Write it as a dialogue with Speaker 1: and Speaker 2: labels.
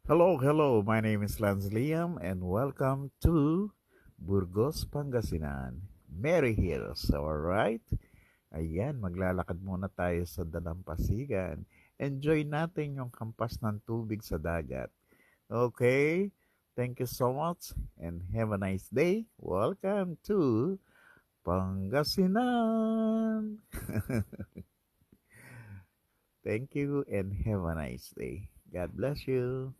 Speaker 1: Hello, hello. My name is Lance Liam and welcome to Burgos, Pangasinan. Merry Hills, alright? Ayan, maglalakad muna tayo sa dalampasigan. Enjoy natin yung hampas ng tubig sa dagat. Okay? Thank you so much and have a nice day. Welcome to Pangasinan. Thank you and have a nice day. God bless you.